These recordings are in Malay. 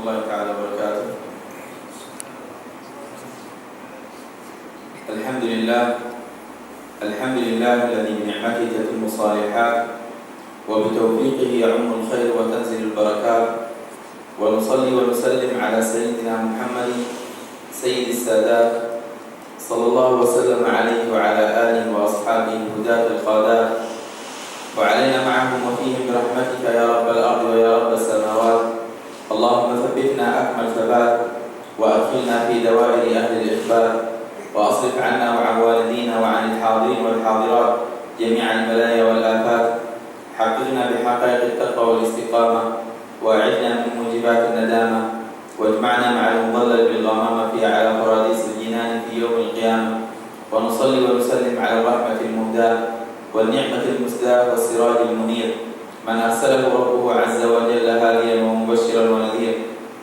الله تعالى وبركاته. الحمد لله الذي بنعمته تتم الصالحات وبتوفيقه يعم الخير وتنزل البركات، ونصلي ونسلم على سيدنا محمد سيد السادات صلى الله وسلم عليه وعلى آله وأصحابه الهداة القادات، وعلينا معهم وفيهم برحمتك يا رب الأرض ويا رب السماوات. اللهم ثبتنا أكمل ثبات، وأدخلنا في دوائر أهل الإخبات، وأصرف عنا وعن والدينا وعن الحاضرين والحاضرات جميع البلايا والآفات. حققنا بحقائق التقوى والاستقامة، وأعذنا من موجبات الندامة، واجمعنا مع المضلل بالغمامة في على فراديس الجنان في يوم القيامة. ونصلي ونسلم على الرحمة المهداة والنعمة المسداة والسراج المنير، من أرسله ربه عز وجل هاديا ومبشرا ونذيرا،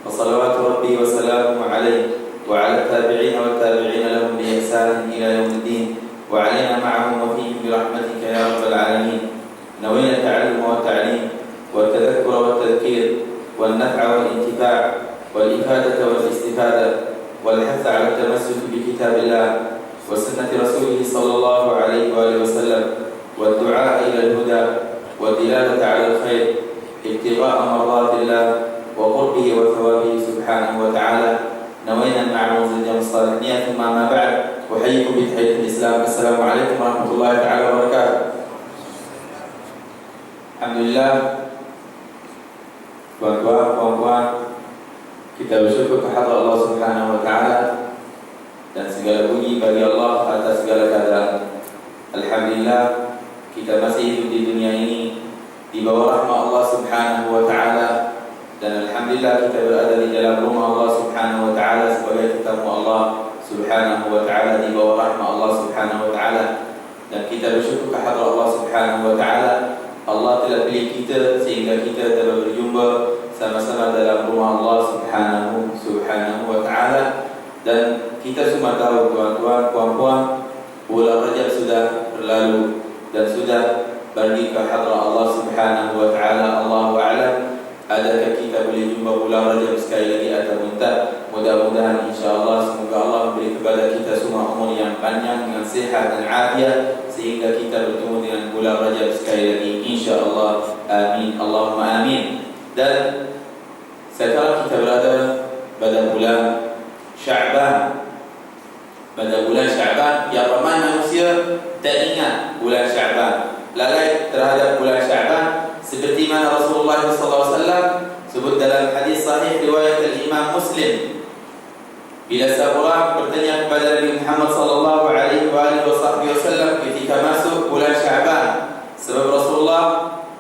وصلوات ربي وسلامه عليه وعلى التابعين والتابعين لهم بإحسان إلى يوم الدين، وعلينا معهم وفيهم برحمتك يا رب العالمين. نوينا التعلم والتعليم والتذكر والتذكير والنفع والانتفاع والإفادة والاستفادة والحث على التمسك بكتاب الله وسنة رسوله صلى الله عليه وآله وسلم، والدعاء إلى الهدى والدلالة على الخير ابتغاء مرضات الله وقربه وثوابه سبحانه وتعالى. نوينا مع موزن الصالحين. ثم ما بعد، أحييكم بتحية الإسلام. السلام عليكم ورحمة الله تعالى وبركاته. Alhamdulillah, tuan-tuan, puan-puan, kita bersyukur kepada Allah Subhanahu wa taala dan segala puji bagi Allah atas segala keadaan. Alhamdulillah, kita masih hidup di dunia ini di bawah rahmat Allah Subhanahu wa taala, dan alhamdulillah kita berada di dalam rumah Allah Subhanahu wa taala sebagai tetamu Allah Subhanahu wa taala di bawah rahmat Allah Subhanahu wa taala. Dan kita bersyukur kepada Allah Subhanahu wa taala, Allah telah pilih kita sehingga kita dapat berjumpa sama-sama dalam rumah Allah Subhanahu wa taala. Dan kita semua tahu, tuan-tuan, puan-puan, bulan Rajab sudah berlalu dan sudah pergi ke hadrat Allah Subhanahu wa taala. Allahu a'lam, adakah kita boleh jumpa bulan Rajab sekali lagi atau tak? Mudah-mudahan insya-Allah, semoga Allah memberi kepada kita semua umur yang panjang dengan sihat dan afiat sehingga kita bertemu dengan bulan Rajab sekali lagi insya-Allah. Amin, Allahumma amin. Dan sekarang kita berada pada bulan Sya'ban. Pada bulan Sya'ban yang ramai manusia tak ingat bulan Sya'ban, lalai terhadap bulan Sya'ban, seperti mana Rasulullah SAW sebut dalam hadis sahih riwayat Imam Muslim, bila seorang bertanya kepada Nabi Muhammad sallallahu alaihi wasallam ketika masuk bulan Sya'ban, sebab Rasulullah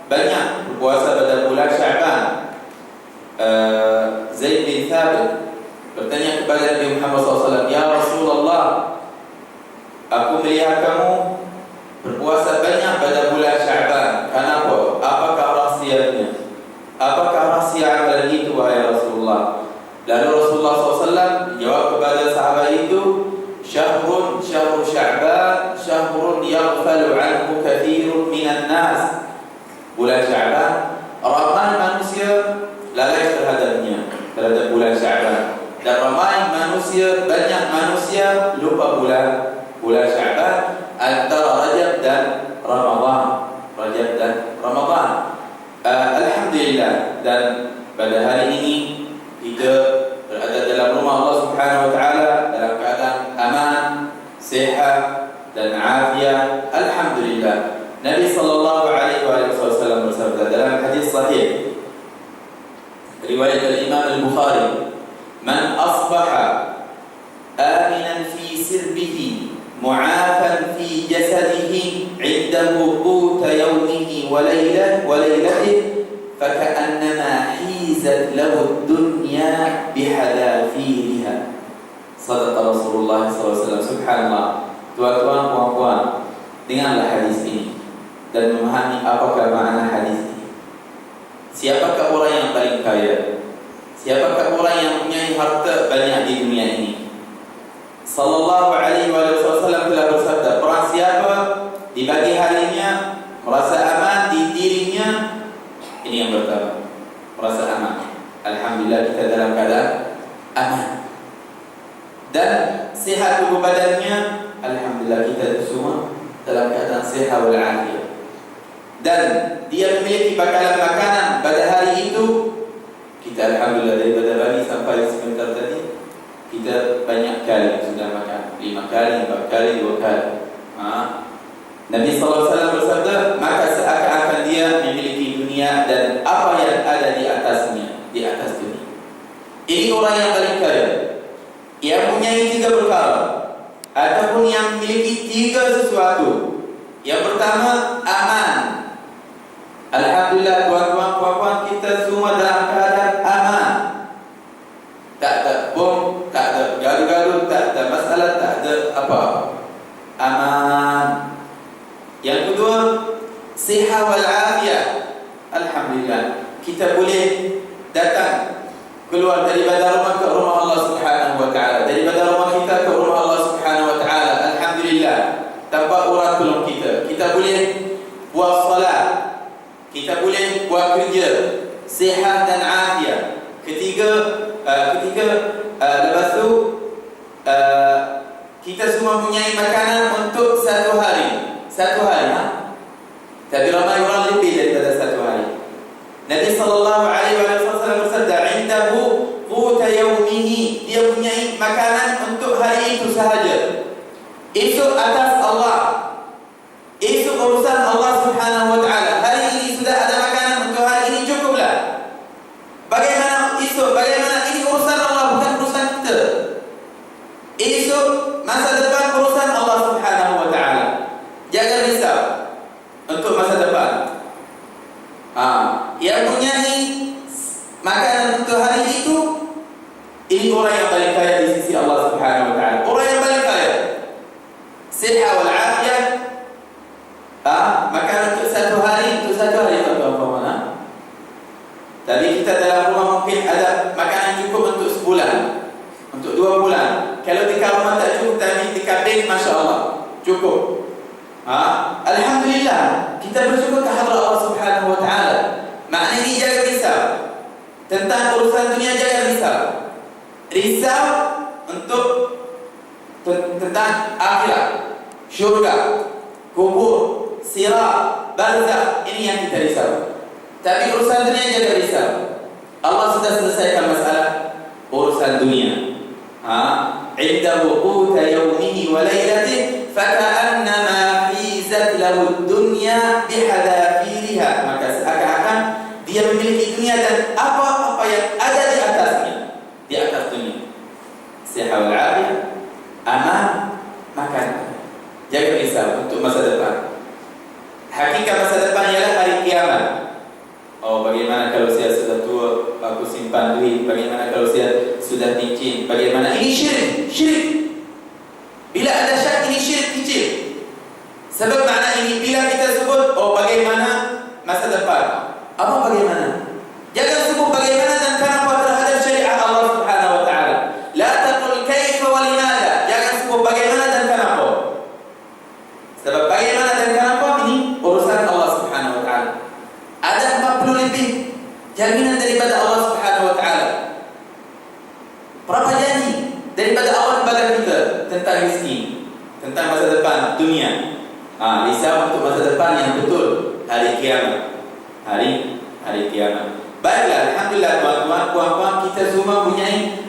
banyak berpuasa pada bulan Sya'ban. Zaid bin Thabit bertanya kepada Nabi Muhammad SAW, "Ya Rasulullah, aku melihat kamu berpuasa banyak pada bulan Sya'ban. Kenapa? Apakah rahsianya? Apakah rahsia amalan itu, wahai Rasulullah?" Lalu Rasulullah SAW jawab kepada sahabat itu, "Syahrun syahru Sya'ban, syahrun yaghfalu anhu kathirun minan nas." Bulan Sya'ban, ramai manusia lalai terhadapnya, terhadap bulan Sya'ban. Dan ramai manusia, banyak manusia lupa bulan Sya'ban antara Rajab dan Ramadan. Rajab dan Ramadan. Alhamdulillah, dan pada hari ini kita berada dalam rumah Allah Subhanahu wa taala dalam keadaan aman, sihat dan afiat. Alhamdulillah. Nabi sallallahu alaihi wasallam bersabda dalam hadis sahih riwayat Imam Al-Bukhari, "Man asbaha aminan fi sirbihi mu'afan fi jasadihi 'indahu qut yawmihi wa laylatihi faka'annama hizat lahu ad-dunya bihadafiriha." Shadaqa Rasulullah SAW. Subhanallah. Tuan-tuan, puan-puan, dengarlah hadis ini dan memahami apakah makna hadis ini. Siapakah orang yang paling kaya? Siapakah orang yang mempunyai harta banyak di dunia ini? Sallallahu alaihi wasallam telah bersabda, "Orang siapa di pagi harinya merasa aman di dirinya," ini yang pertama, merasa aman. Alhamdulillah. alhamdulillah kita dalam keadaan aman. Dan sihat tubuh badannya, alhamdulillah kita semua dalam keadaan sihat wal afiyah. Dan dia memiliki bakalan makanan pada hari itu, kita alhamdulillah daripada pagi sampai sebentar tadi kita banyak kali sudah makan, 5 kali, 4 kali, 2 kali. Nabi SAW bersabda, maka seakan-akan dia memiliki dunia dan apa yang ada di atasnya, di atas dunia. Ini orang yang paling kaya, yang mempunyai 3 perkara ataupun yang memiliki 3 sesuatu. Yang pertama, aman. Alhamdulillah tuan-tuan, puan-puan, kita semua dalam keadaan aman. Tak ada bom, tak ada gaduh-gaduh, tak ada masalah, tak ada apa. Aman. Yang kedua, sihat wal afiyah. Alhamdulillah, kita boleh datang keluar daripada rumah ke rumah Allah Subhanahu wa taala, daripada rumah kita ke rumah Allah Subhanahu wa taala. Alhamdulillah, tanpa orang tolong kita. Kita boleh buat salat, kita boleh buat kerja, sihat dan afiat. Ketiga, lepas tu kita semua mempunyai makanan untuk satu hari. Tapi ramai orang lebih daripada satu hari. Nabi sallallahu alaihi wasallam bersabda, "Indahu quta yaumihi." Dia mempunyai makanan untuk hari itu sahaja. Esok atas Allah. Esok urusan Allah Subhanahu wa taala. Hari ini sudah ada makanan untuk hari ini, cukuplah. Bagaimana esok? Bagaimana ini urusan Allah, bukan urusan kita. Esok, masa depan urusan Allah Subhanahu wa taala. Jangan risau untuk masa depan. Yang mempunyai makanan untuk hari itu, ini orang yang paling kaya di sisi Allah Subhanahu wa taala. Orang yang paling kaya. Sihat wal afiyah. Makanan untuk satu hari, tuan-tuan. Tadi kita dalam rumah mungkin ada makanan cukup untuk sebulan, untuk 2 bulan. Kalau di rumah tak cukup, tapi di kabin, masya Allah, cukup. Alhamdulillah, kita bersyukur kepada Allah Subhanahu wa taala. Maknanya jangan risau tentang urusan dunia, jangan risau. Risau untuk tentang akhirat, syurga, kubur, sirat, barzakh, ini yang kita risau. Tapi urusan dunia jangan risau. Allah sudah selesaikan masalah urusan dunia. Indahu quta yaumihi wa lailatihi faka'annama hizat lahu dunya bihadafiriha. Maka seakan-akan dia memiliki dunia dan apa-apa yang ada di atasnya, di atas dunia. Sihat wal afiyah, aman, makan. Jangan risau untuk masa depan. Hakikat masa depan ialah hari kiamat. Bagaimana kalau saya sudah tua, aku simpan duit? Bagaimana kalau saya sudah licin? Bagaimana? Ini syirik. Bila ada syak, ini syirik kecil. Sebab makna ini, bila kita sebut, bagaimana masa depan? Apa bagaimana? Jangan sebut bagaimana dan kenapa terhadap syariat Allah Subhanahu wa taala. La taqul kaifa wa limadha. Jangan sebut bagaimana dan kenapa. Sebab bagaimana dan kenapa ini urusan Allah Subhanahu wa taala. Ada 40 lebih jaminan daripada Allah Subhanahu wa taala. Berapa janji daripada Allah kepada kita tentang rezeki, tentang masa depan dunia. Risau untuk masa depan yang betul, hari kiamat. Hari kiamat. Baiklah, alhamdulillah tuan-tuan, puan-puan, kita semua mempunyai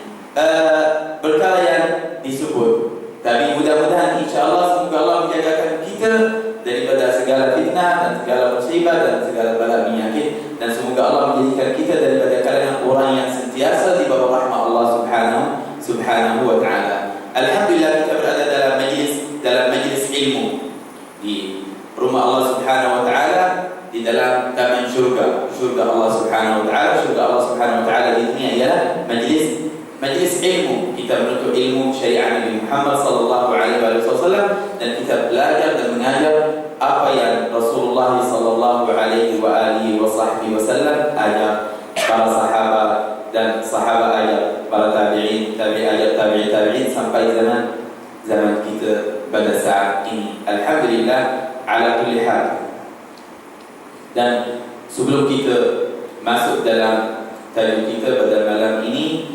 perkara yang disebut. Tapi mudah-mudahan insya-Allah semoga Allah menjagakan kita daripada segala fitnah dan segala musibah dan segala bala penyakit, dan semoga Allah menjadikan kita daripada kalangan orang yang sentiasa di bawah rahmat Allah Subhanahu wa taala. Alhamdulillah kita berada dalam majlis ilmu di rumah Allah Subhanahu wa taala, di dalam taman syurga Allah Subhanahu wa taala. Syurga Allah Subhanahu wa taala di dunia ialah majlis ilmu. Kita menuntut ilmu syariat Nabi Muhammad sallallahu alaihi wasallam, dan kita belajar dan mengajar apa yang Rasulullah sallallahu alaihi wasallam ajar, para sahabat dan sahabat ajar, para tabi'in sampai zaman kita pada saat ini. Alhamdulillah ala kulli hal. Dan sebelum kita masuk dalam tajuk kita pada malam ini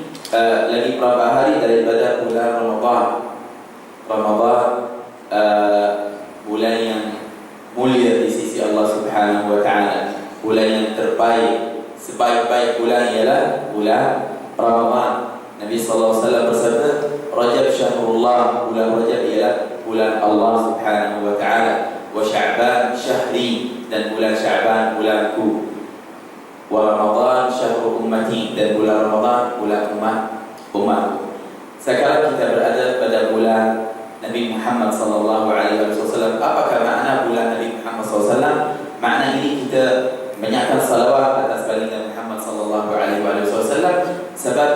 lagi berapa hari daripada bulan Ramadan. Ramadan bulan yang mulia di sisi Allah Subhanahu wa taala, bulan yang terbaik. Sebaik-baik bulan ialah bulan Ramadan. Nabi sallallahu alaihi wasallam bersabda, Rajab syahrullah, bulan Rajab ialah bulan Allah Subhanahu wa taala, wa Sya'ban syahri, dan bulan Sya'ban bulanku, wa Ramadan syahrul ummati, dan bulan Ramadan bulan umatku. Sekarang kita berada pada bulan Nabi Muhammad sallallahu alaihi wasallam. Apakah makna bulan Nabi Muhammad sallallahu alaihi wasallam? Makna ini kita banyakkan salawat atas baginda Muhammad sallallahu alaihi wasallam, sebab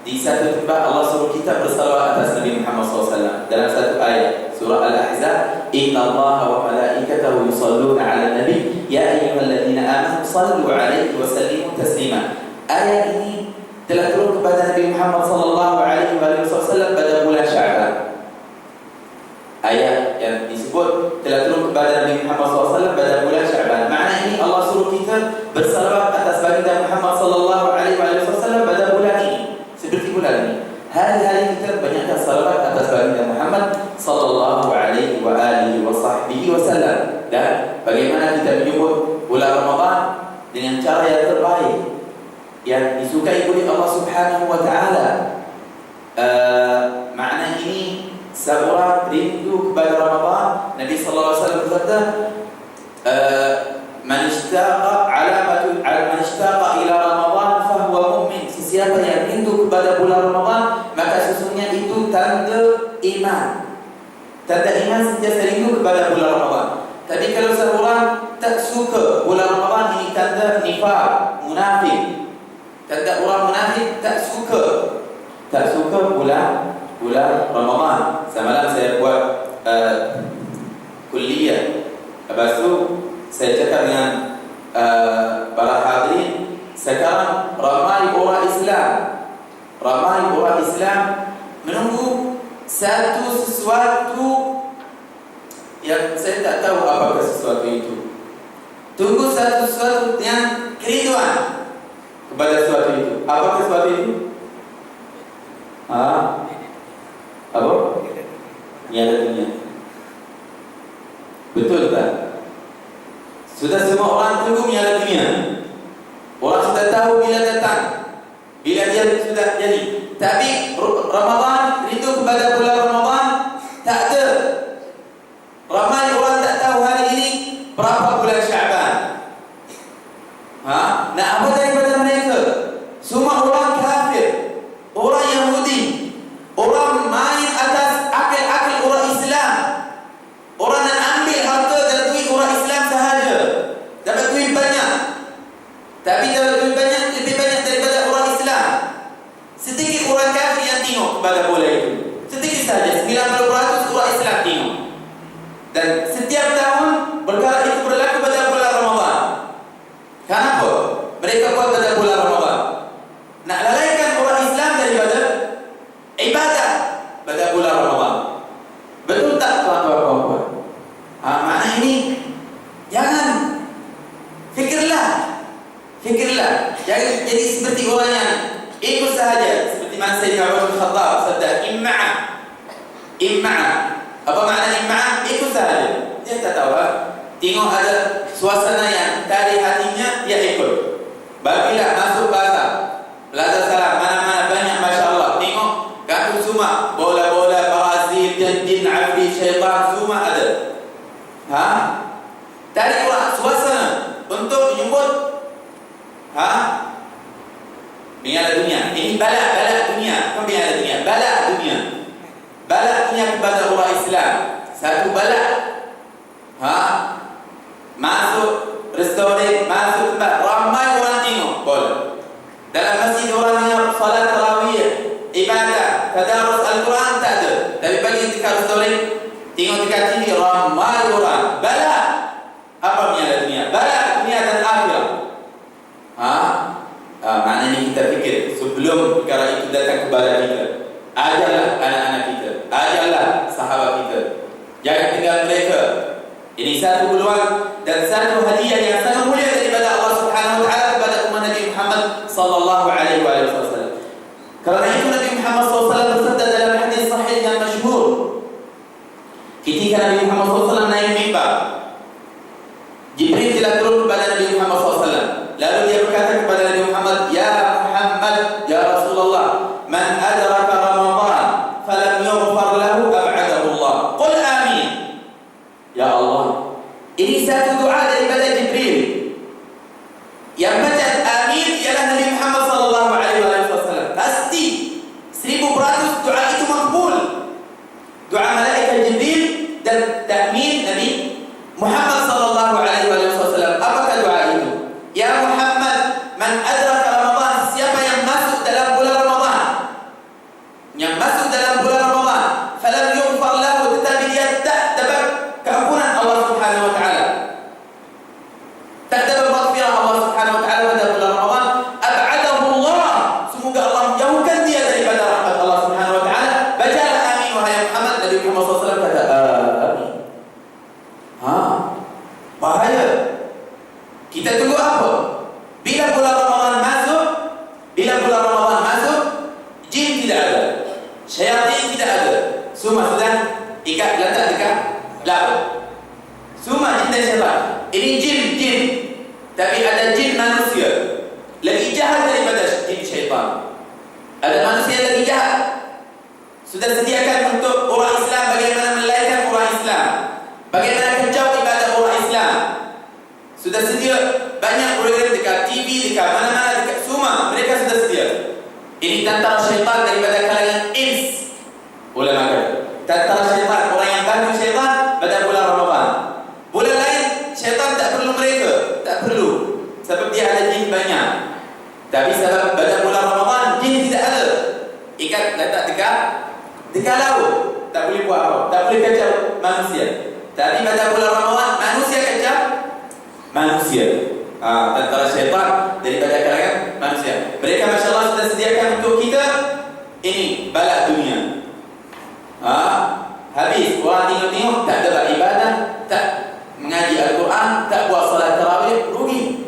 di satu tempat Allah suruh kita bersalawat atas Nabi Muhammad SAW dalam satu ayat surah Al-Ahzab, Inna Allah wa malaikatahu yusalluna ala nabi ya ayyuhalladzina amanu sallu alaihi wa sallimu taslima. Ayat ini telah turun kepada Nabi Muhammad sallallahu alaihi wasallam pada bulan Sya'ban. Ayat yang disebut telah turun kepada Nabi Muhammad SAW pada bulan Sya'ban. Makna ini Allah suruh kita bersalawat atas baginda Muhammad sallallahu alaihi wasallam pada bulan ini. Seperti bulan ini, hari-hari kita banyakkan salawat atas baginda Muhammad sallallahu alaihi wa alihi wa sahbihi wasallam. Dan bagaimana kita menyebut bulan Ramadan dengan cara yang terbaik yang disukai oleh Allah Subhanahu wa taala. Makna ini seorang rindu kepada Ramadan. Nabi sallallahu alaihi wasallam berkata, man ishtaqa ila Ramadan fahuwa mu'min. Siapa yang rindu kepada bulan Ramadan, maka sesungguhnya itu tanda iman. Tanda iman sentiasa rindu kepada bulan Ramadan. Tapi kalau seorang tak suka bulan Ramadan, ini tanda nifaq, munafik. Tanda orang munafik tak suka bulan Ramadan. Semalam saya buat kuliah. Lepas tu saya cakap dengan para hadirin, sekarang ramai orang Islam menunggu sesuatu yang saya tak tahu apakah sesuatu itu. Tunggu sesuatu yang kerinduan kepada sesuatu itu. Apakah sesuatu itu? Apa? Niat dunia. Betul tak? Sudah semua orang tunggu niat dunia. Orang sudah tahu bila datang, bila dia sudah jadi. Tapi Ramadan, rindu kepada bulan Ramadan tak ada. Ramai orang tak tahu hari ini berapa bulan Sya'ban. Nak apa daripada mereka? Semua orang kafir, orang Yahudi, orang main atas akal-akal orang Islam. Orang nak ambil harta dan duit orang Islam sahaja, dapat duit banyak. Tapi dapat duit banyak, lebih banyak daripada orang Islam. Sedikit orang kafir yang tengok kepada bola itu. Sedikit saja, 90% orang Islam tengok. Dan setiap tahun perkara itu berlaku pada bulan Ramadan. Kenapa? Mereka buat pada bulan Ramadan. Nak lalaikan orang Islam daripada ibadah pada bulan Ramadan. Betul tak tuan-tuan? Makna ini jangan fikirlah. Jangan jadi seperti orang yang ikut sahaja, seperti mana Sayyidina Umar bin Khattab sabda, imma'a. Apa makna imma'a? Ikut sahaja. Dia tak tahu. Tengok ada suasana yang tarik hatinya, dia ikut. Bagilah masuk pasar, Plaza Salam, mana-mana banyak masya-Allah. Tengok kartu semua, bola-bola, Brazil, jin, afri, syaitan, semua ada. Tarik orang suasana untuk menyebut Piala dunia. Ini bala dunia. Bukan piala dunia, bala dunia. Bala dunia kepada orang Islam. Satu bala. Masuk restoran, masuk tempat ramai orang tengok bola. Dalam masjid orang dengar salat tarawih, ibadah, tadarus Al-Quran tak ada. Tapi bagi dekat restoran, tengok dekat TV ramai orang. Bala. Apa piala dunia? Bala dunia dan akhirat. Maknanya kita fikir sebelum perkara itu datang kepada kita, ajarlah anak-anak kita, ajarlah sahabat kita, jangan tinggal mereka. Ini satu peluang dan satu hadiah yang sangat mulia daripada Allah Subhanahu wa taala kepada umat Nabi Muhammad sallallahu sallallahu alaihi wasallam. Karena itu Nabi Muhammad SAW bersabda dalam hadis sahih yang masyhur, ketika Nabi Muhammad SAW naik mimbar, Jibril telah turun kepada Nabi Muhammad SAW. Lalu dia berkata kepada Nabi Muhammad, "Ya Muhammad, ya Rasulullah, man adraka Ramadan falam yughfar lahu ab'adahu Allah. Qul amin." Ya Allah, ini satu doa daripada Jibril. Yang baca amin ialah Nabi Muhammad sallallahu alaihi wasallam. Pasti 1000% doa itu makbul. Doa malaikat Jibril dan takmin Nabi Muhammad sallallahu alaihi wasallam. Apakah doa itu? Ya Muhammad, man adraka Ramadan, siapa yang masuk dalam bulan Ramadan, yang masuk dalam bulan Ramadan, falam yughfar lahu, tetapi dia tak dapat keampunan Allah Subhanahu wa taala, tak dapat maghfirah Allah Subhanahu wa taala pada bulan Ramadan, ab'adahu Allah, semoga Allah menjauhkan dia daripada rahmat Allah Subhanahu wa taala. Bacalah amin wahai Muhammad. Nabi Muhammad SAW kata amin. Bahaya. Kita tunggu apa? Bila bulan Ramadan masuk, jin tidak ada, syaitan tidak ada, semua sudah ikat letak dekat laut. Semua jin dan syaitan. Ini jin, tapi ada jin manusia lebih jahat daripada jin syaitan. Ada manusia yang lebih jahat. Sudah sediakan untuk orang Islam bagaimana melaikan orang Islam, bagaimana kacau ibadah orang Islam. Sudah sedia banyak program dekat TV, dekat mana-mana, dekat semua mereka sudah sedia. Ini tentara syaitan daripada kalangan ins. Ulama kata tentara syaitan, orang yang bantu syaitan pada bulan Ramadan. Bulan lain syaitan tak perlu mereka, tak perlu, sebab dia ada jin banyak. Tapi sebab pada bulan Ramadan jin tidak ada, ikat letak dekat laut, tak boleh buat apa, tak boleh kacau manusia. Tapi pada bulan Ramadan manusia kacau manusia. Tentara syaitan daripada kalangan manusia. Mereka Masya Allah sudah sediakan untuk kita ini balak dunia. Habis orang tengok-tengok tak ada ibadah, tak mengaji Al-Quran, tak buat salat tarawih, rugi.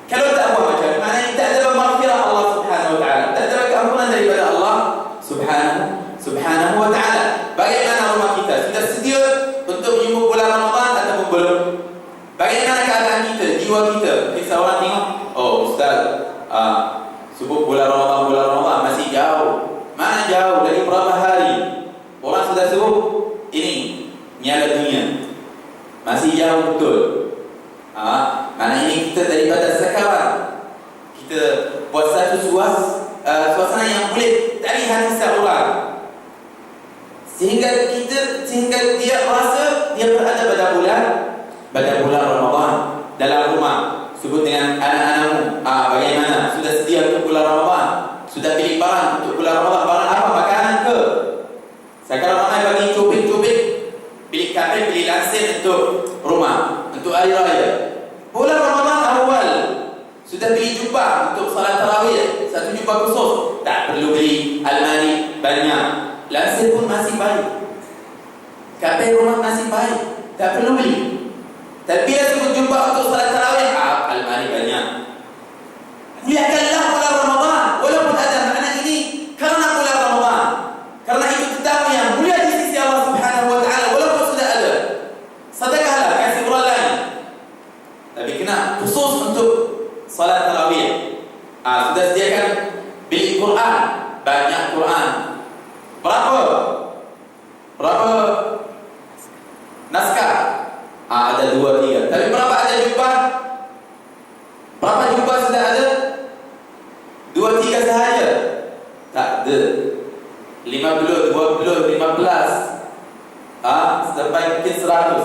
Kalau tak buat macam ni, maknanya tak ada maghfirah Allah Subhanahu wa taala, tak ada keampunan daripada Allah Subhanahu wa taala. Bagaimana rumah kita? Sudah sedia untuk menyambut bulan Ramadan ataupun belum? Bagaimana keadaan kita, jiwa kita? Bisa orang tengok, oh Ustaz, sebut bulan Ramadan masih jauh. Mana jauh? Lagi berapa hari? Orang sudah sebut ini nyala dunia, masih jauh betul. Mana ini kita daripada sekarang kita buat satu suasana yang boleh tarik hati seorang, sehingga dia rasa dia berada pada bulan Ramadan dalam rumah. Sebut dengan anak-anakmu, bagaimana? Sudah sedia untuk bulan Ramadan? Sudah pilih barang untuk bulan Ramadan? Barang apa? Makanan ke? Sekarang ramai bagi cubik-cubik, pilih kabel, pilih langsir untuk rumah, untuk hari raya. Bulan Ramadan awal sudah beli jubah untuk salat tarawih, satu jubah khusus, tak perlu beli almari banyak. Langsir pun masih baik, kabel rumah masih baik, tak perlu beli. Tapi bila sebut jubah untuk salat tarawih, almari banyak. Muliakanlah bulan Ramadan, walaupun ada makna ini karena bulan Ramadan, karena itu tetamu yang mulia di sisi Allah Subhanahu wa taala, walaupun sudah ada. Sedekahlah, kasih orang lain, tapi kena khusus untuk salat tarawih. Sudah sediakan beli Quran, banyak Quran. Berapa naskah? Ada 2-3. Tapi berapa ada jubah? Berapa jubah sudah ada? 2-3 sahaja? Tak ada. 50, 20, 15, sampai mungkin 100.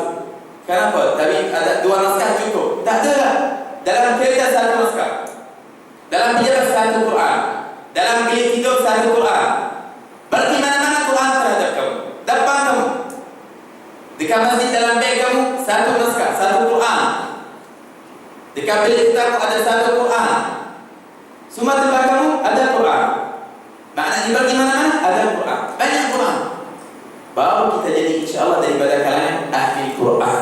Kenapa? Tapi ada 2 naskah cukup? Tak ada lah. Dalam kereta 1 naskah, dalam pejabat 1 Quran, dalam bilik tidur 1 Quran. Berarti mana-mana Quran terhadap kamu, depan kamu, dekat masjid, dalam beg kamu 1 naskah, 1 Quran. Dekat bilik kamu ada 1 Quran. Semua tempat kamu ada Quran. Maknanya berarti mana-mana ada Quran, banyak Quran. Baru kita jadi insyaAllah daripada kalangan ahli Quran.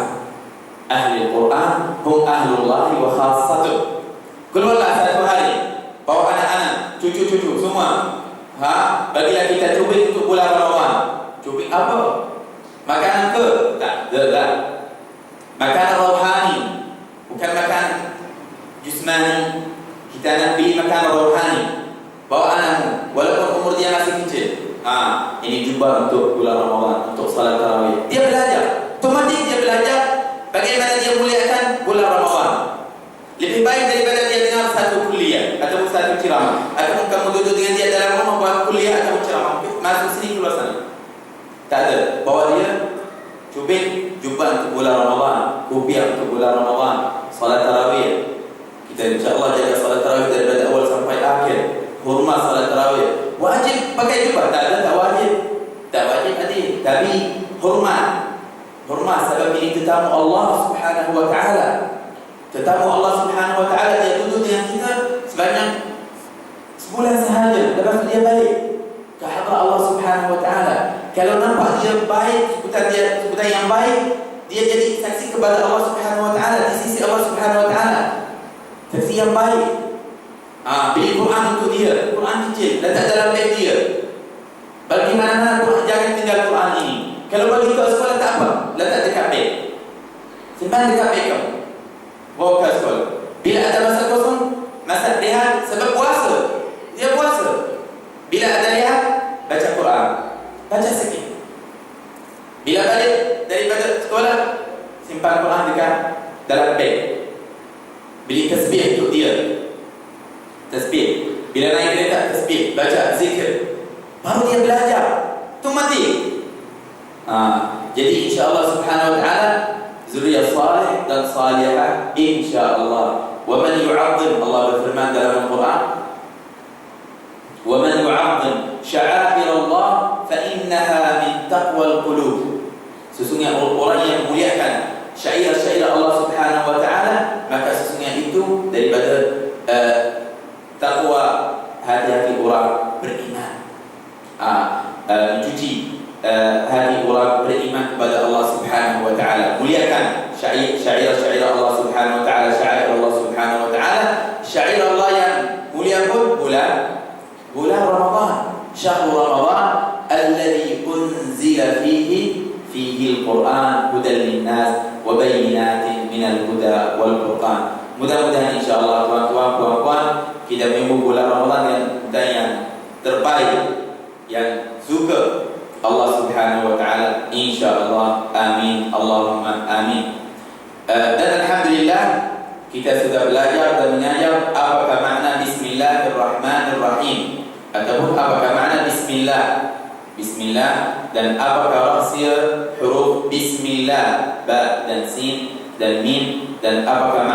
Ahli Quran hum ahlullahi wa khassatuh. Keluarlah satu hari, bawa anak-anak, cucu-cucu semua, bagilah kita cubit untuk bulan Ramadan. Cubit apa? Makanan ke? Tak. Makanan rohani, bukan makanan jusmani. Kita nak beli makanan rohani. Bawa anakmu, walaupun umur dia masih kecil. Ini jubah untuk bulan Ramadan, untuk salat tarawih. Dia belajar, otomatik dia belajar bagaimana dia muliakan bulan Ramadan. Lebih baik daripada dia dengar satu kuliah atau satu ceramah, atau kamu duduk dengan dia dalam rumah buat kuliah atau ceramah, masuk sini keluar sana. Tak ada. Bawa dia cubit jubah untuk bulan Ramadan, kopiah untuk bulan Ramadan, salat tarawih. Kita insya-Allah jaga salat tarawih daripada awal sampai akhir. Hormat salat tarawih. Wajib pakai jubah? Tak wajib. Tak wajib tadi, tapi hormat. Hormat sebab ini tetamu Allah Subhanahu wa taala. Tetamu Allah Subhanahu wa taala, dia duduk dengan kita sebanyak sebulan sahaja, lepas tu dia balik ke hadrat Allah Subhanahu wa taala. Kalau nampak dia baik, sebutan yang baik, dia jadi saksi kepada Allah Subhanahu wa taala di sisi Allah Subhanahu wa taala. Saksi yang baik. Beli Quran untuk dia, Quran kecil, letak dalam beg dia. Bagaimana Quran, jangan tinggal Quran ini. Kalau bagi ke sekolah tak apa, letak dekat beg. Simpan dekat beg kamu. Bawa ke sekolah. Bila ada masa kosong, masa rehat, sebab puasa, dia puasa. Bila ada rehat, baca Quran, baca sikit. Bila balik daripada sekolah, simpan Quran dekat dalam beg. Beli tasbih untuk dia. Tasbih. Bila naik kereta, tasbih, baca zikir. Baru dia belajar. Otomatik. Jadi insya-Allah Subhanahu wa taala zuriyah salih dan salihah insya-Allah. Wa man yu'azzim, Allah berfirman dalam Al-Quran, wa man yu'azzim sya'air Allah fa innaha min taqwal qulub. Sesungguhnya orang yang memuliakan syair-syair Allah Subhanahu wa taala, maka sesungguhnya itu daripada takwa hati-hati orang beriman. Mencuci hati orang beriman kepada Allah Subhanahu wa taala. Muliakan syair-syair Allah Subhanahu wa taala, syair Allah Subhanahu wa taala. Syair Allah yang mulia pun bulan Ramadan. Syahrul Ramadan alladzi unzila fihi al-Quran hudan lin-nas wa bayyinatin minal huda wal furqan. Mudah-mudahan insya-Allah tuan-tuan, puan-puan, kita menyambut bulan Ramadan yang terbaik, yang suka Allah Subhanahu wa taala, insya-Allah. Amin, Allahumma amin. Dan alhamdulillah kita sudah belajar dan mengajar apakah makna Bismillahirrahmanirrahim, ataupun apakah makna Bismillah, dan apakah rahsia huruf Bismillah, ba dan sin dan mim, dan apakah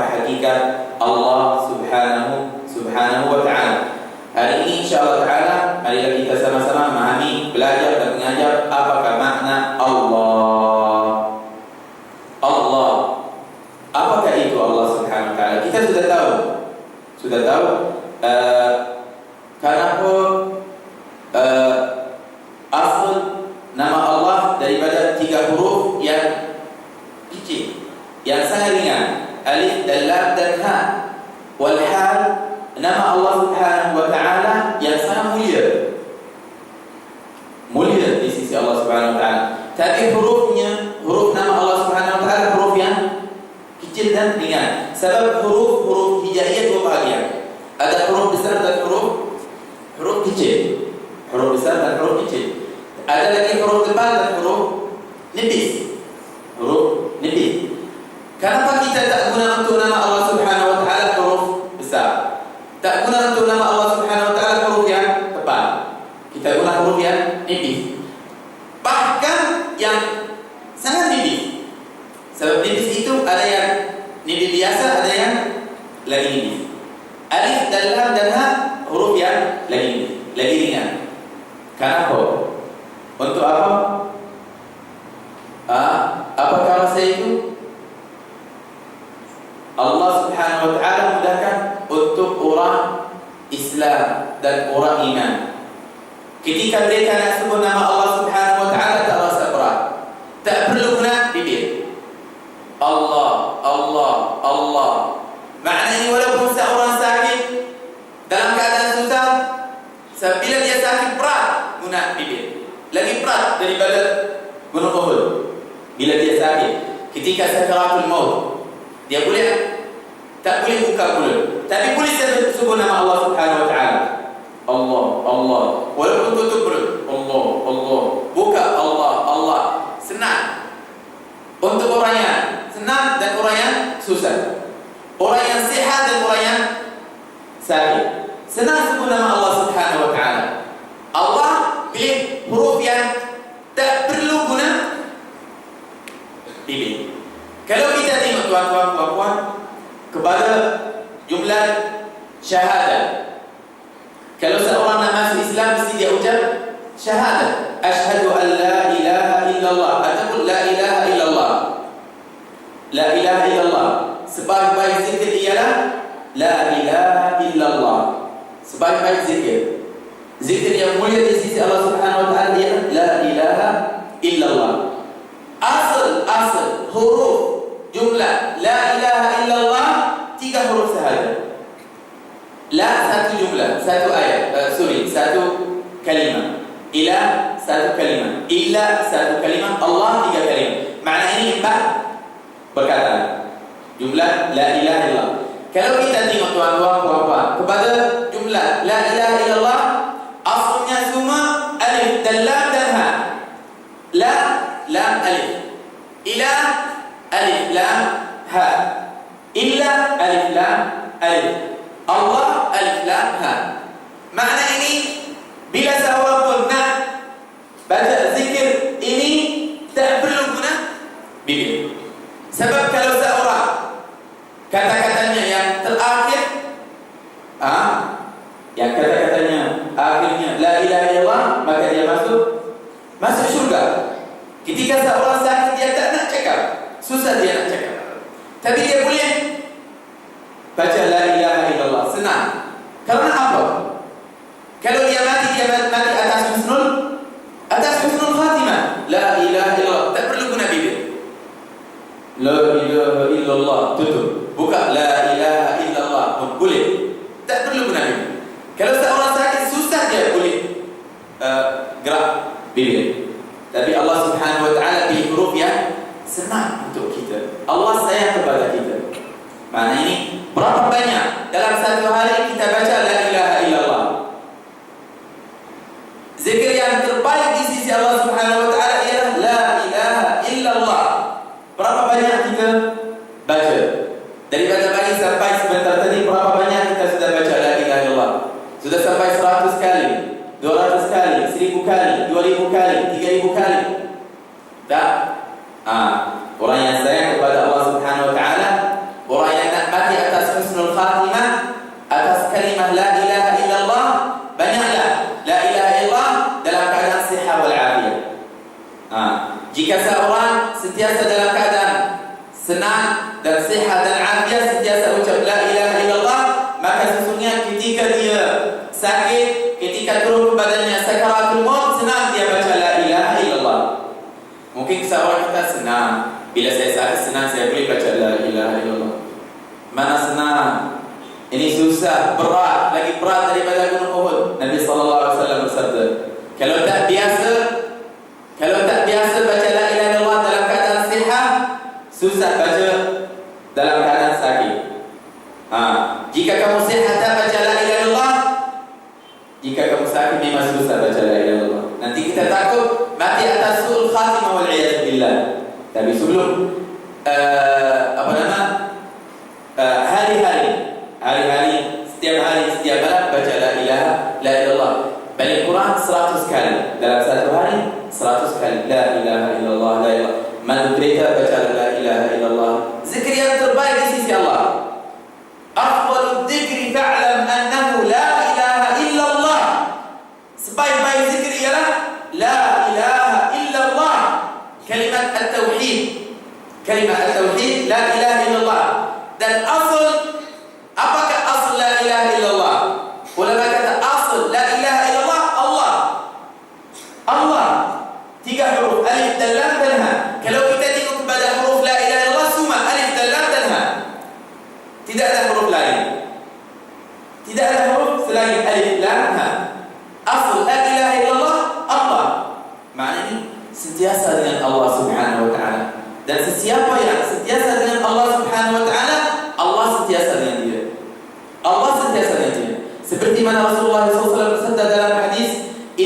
hakikat Allah Subhanahu wa taala. Hari ini insya-Allah taala marilah kita sama-sama memahami, belajar dan mengajar apakah makna Allah. Apakah itu Allah Subhanahu wa taala? Kita sudah tahu kenapa asal nama Allah daripada 3 huruf yang kecil, yang sangat ringan, alif dan lam dan ha. Wal hal, nama Allah Subhanahu wa taala yang sangat mulia di sisi Allah Subhanahu wa taala. Tapi huruf nama Allah Subhanahu wa taala huruf yang kecil dan ringan. Sebab huruf hijaiyah 2 bahagian. Ada huruf besar dan huruf kecil. Huruf besar dan huruf kecil. Ada lagi huruf tebal dan huruf nipis. Kenapa kita tak guna untuk nama Allah Subhanahu wa taala huruf besar? Tak guna untuk nama Allah Subhanahu wa taala huruf yang tebal. Kita guna huruf yang nipis. Bahkan yang sangat nipis. Sebab nipis itu ada yang nipis biasa, ada yang lagi nipis. Alif dan lam dan ha huruf yang lagi ringan. Kenapa? Untuk apa? Apakah rasa itu? Allah Subhanahu wa taala mudahkan untuk orang Islam dan orang iman. Ketika mereka nak sebut nama Allah Subhanahu wa taala, tak rasa berat. Tak perlu guna bibir. Allah. Maknanya walaupun seorang sakit dalam keadaan susah, Sebab bila dia sakit berat, guna bibir. Lagi berat daripada gunung Uhud. Bila dia sakit, ketika sakaratul maut, dia tak boleh buka mulut, tapi boleh sebut nama Allah Subhanahu wa taala. Allah, Allah. Walaupun tutup mulut, Allah, Allah. Buka Allah, Allah. Senang. Untuk orang yang senang dan orang yang susah. Orang yang sihat dan orang yang sakit. Senang sebut nama Allah Subhanahu wa taala. Allah pilih huruf yang tak perlu guna bibir. Kalau kita tengok tuan-tuan puan-puan kepada jumlah syahadah, kalau seorang nak masuk Islam mesti dia ucap syahadah, asyhadu an la ilaha illallah, ataupun la ilaha illallah. La ilaha illallah. Sebaik-baik zikir ialah la ilaha illallah. Sebaik-baik zikir, zikir yang mulia di sisi Allah Subhanahu wa taala ialah la ilaha illallah. Asal huruf jumlah la ilaha illallah 3 huruf sahaja. La satu jumlah, satu ayat, satu kalimah. Ila satu kalimah. Illa satu kalimah. Allah 3 kalimah. Makna ini 4 perkataan. Jumlah la ilaha illallah. Kalau kita tengok tuan-tuan puan-puan kepada jumlah la ilaha illallah, asalnya semua alif dan lam dan ha. La, lam, alif. Ila, alif, lam, ha. Illa, alif, lam, alif. Allah, alif, lam, ha. Makna ini bila seorang pun nak baca zikir ini tak perlu guna bibir. Sebab kalau seorang kata-katanya yang terakhir, yang kata-katanya akhirnya la ilaha illallah, maka dia masuk syurga. Ketika seorang sakit dia tak nak cakap, susah dia nak cakap, tapi dia boleh baca la ilaha illallah, senang. Karena apa? Kalau dia mati atas husnul khatimah. La ilaha illallah, tak perlu guna bibir. La ilaha illallah, tutup. Buka la ilaha illallah pun boleh, tak perlu guna bibir. Kalau seorang sakit susah dia boleh gerak bibir. Tapi Allah Subhanahu wa taala pilih huruf yang senang untuk kita. Allah sayang kepada kita. Makna ini berapa banyak dalam satu hari kita baca la ilaha illallah. Zikir yang terbaik di sisi Allah Subhanahu wa taala ialah la ilaha illallah. Berapa banyak kita baca? Daripada pagi sampai sebentar tadi, berapa banyak kita sudah baca la ilaha illallah? Sudah sampai 100 kali, 200 kali, 1000 kali, 2000 kali, 3000 kali. Tak? Orang yang sayang kepada Allah Subhanahu wa taala, orang yang nak mati atas husnul khatimah, atas kalimah la ilaha illallah, banyaklah la ilaha illallah dalam keadaan sihat wal afiyah. Jika seorang sentiasa dalam keadaan senang dan sihat dan afiat, sentiasa ucap la ilaha illallah, maka sesungguhnya ketika dia sakit, ketika turun kepadanya sakaratul maut, senang dia baca la ilaha illallah. Mungkin seorang kata senang, bila saya sakit senang saya boleh baca la ilaha illallah. Mana senang? Ini susah, berat, lagi berat daripada gunung Uhud. Nabi sallallahu alaihi wasallam bersabda, kalau tak biasa baca la ilaha illallah dalam keadaan sihat, susah baca dalam keadaan sakit. Jika kamu sihat tak baca la ilaha illallah, jika kamu sakit memang susah baca la ilaha illallah. Nanti kita takut mati atas su'ul khatimah wal iyad billah. Tapi sebelum hari-hari, setiap hari, setiap malam baca la ilaha illallah. Balik Quran 100 kali dalam satu hari, 100 kali la ilaha illallah, la ilaha. Man berita baca la ilaha illallah. Zikir yang terbaik di sisi Allah. Afdalul dzikri fa'lam annahu la ilaha illallah. Sebaik-baik zikir ialah la ilaha illallah. Kalimat at-tauhid. Kalimat at-tauhid la ilaha illallah. Dan asal, apakah asal la ilaha illallah? Ulama kata asal la ilaha illallah Allah. Allah 3 huruf alif dan lam dan ha. Kalau kita tengok kepada huruf la ilaha illallah, semua alif dan lam dan ha. Tidak ada huruf lain. Tidak ada huruf selain alif lam ha.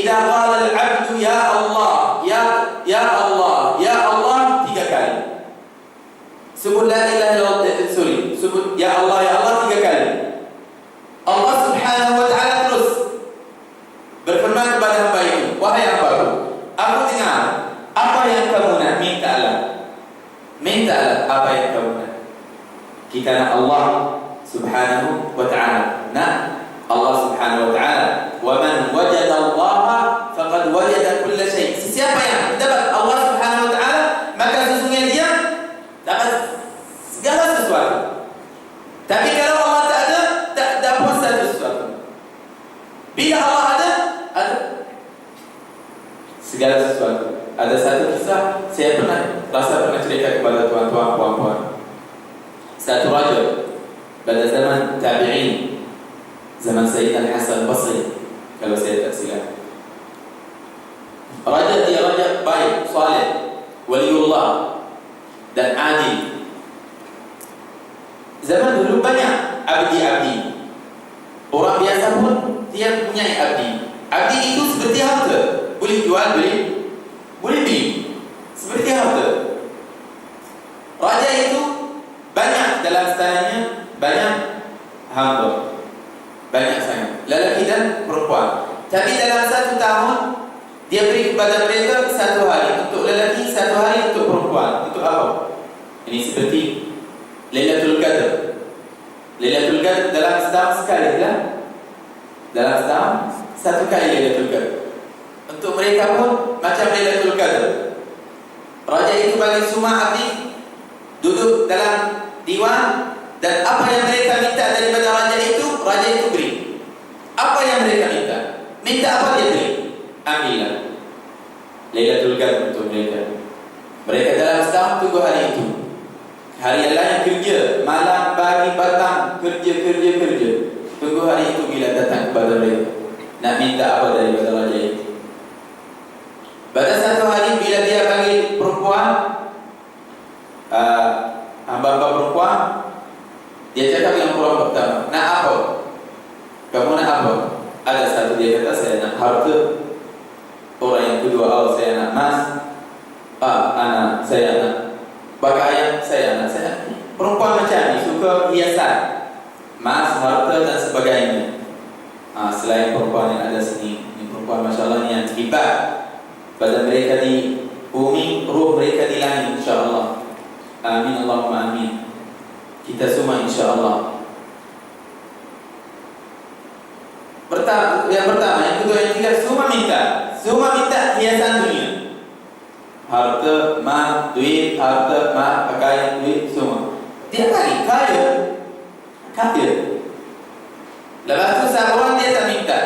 Idza qala al-'abdu ya Allah, ya Allah, ya Allah 3 kali. Sebut la ilaha illallah, sebut ya Allah 3 kali. Allah Subhanahu wa taala terus berfirman kepada hamba itu, wahai hambaku, aku dengar apa yang kamu nak, mintalah apa yang kamu nak. Kita nak Allah Subhanahu wa ta'ala, nak Allah Subhanahu wa ta'ala. Wa man wajada Allah faqad wajada kulla syai'. Siapa yang dapat Allah Subhanahu wa ta'ala, maka sesungguhnya dia dapat segala sesuatu. Tapi kalau Allah tak ada, tak dapat sesuatu. Bila Allah ada segala sesuatu. Ada satu kisah saya pernah cerita kepada tuan-tuan, puan-puan. Satu raja pada zaman tabi'in, zaman Sayyidina Hasan Basri, kalau saya tak silap. Raja baik, saleh, waliullah dan adil. Zaman dulu banyak abdi-abdi. Orang biasa pun dia punya abdi. Abdi itu seperti harta, boleh jual, boleh beli, seperti harta. Raja itu banyak dalam istananya, banyak hamba, banyak sangat, lelaki dan perempuan. Tapi dalam 1 tahun dia beri kepada mereka 1 hari untuk lelaki, 1 hari untuk perempuan. Untuk apa? Ini seperti Lailatul Qadar. Lailatul Qadar dalam setahun sekali lah. Dalam setahun 1 kali Lailatul Qadar. Untuk mereka pun macam Lailatul Qadar. Raja itu bagi semua abdi duduk dalam diwan, dan apa yang mereka minta daripada raja itu beri. Apa yang mereka minta apa dia beri. Ambillah Lailatul Qadar untuk mereka. Mereka dalam setahun tunggu hari itu. Hari yang lain kerja, malam, pagi, petang, kerja. Tunggu hari itu bila datang kepada mereka, nak minta apa daripada raja itu. Pada 1 hari bila dia bagi perempuan, hamba-hamba perempuan, dia cakap yang perempuan pertama, nak apa? Kamu nak apa? Ada satu dia kata, saya nak harta. Orang yang kedua, saya nak emas. Anak saya nak pakaian, saya nak. Perempuan macam ni suka hiasan, emas, harta dan sebagainya. Selain perempuan yang ada sini, ini perempuan masya-Allah ni yang terlibat pada mereka di bumi, ruh mereka di langit, insya-Allah. Amin Allahumma amin. Kita semua insya-Allah. Yang pertama, yang kedua, yang ketiga, semua minta hiasan dunia. Harta, emas, duit, harta, emas, pakaian, duit, semua. Dia bagi kaya. Lepas tu seorang dia tak minta.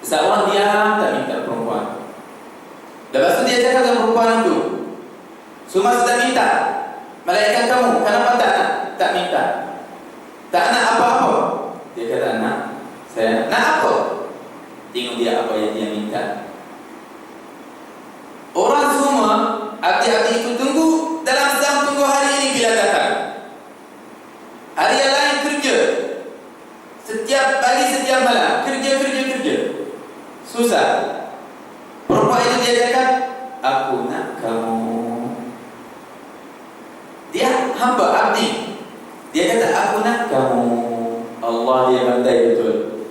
Seorang dia tak minta perempuan. Lepas tu dia cakap dengan perempuan itu, semua sudah minta. Malaikat kamu, kenapa tak minta? Tak nak apa-apa. Dia kata, saya nak apa? Tengok dia apa yang dia minta. Orang semua, abdi-abdi itu tunggu dalam sedang tunggu hari ini bila datang. Hari yang lain kerja, setiap pagi, setiap malam, kerja. Susah. Perempuan itu dia cakap, aku nak kamu. Dia hamba abdi. Dia kata, aku nak kamu. Allah, dia pandai betul.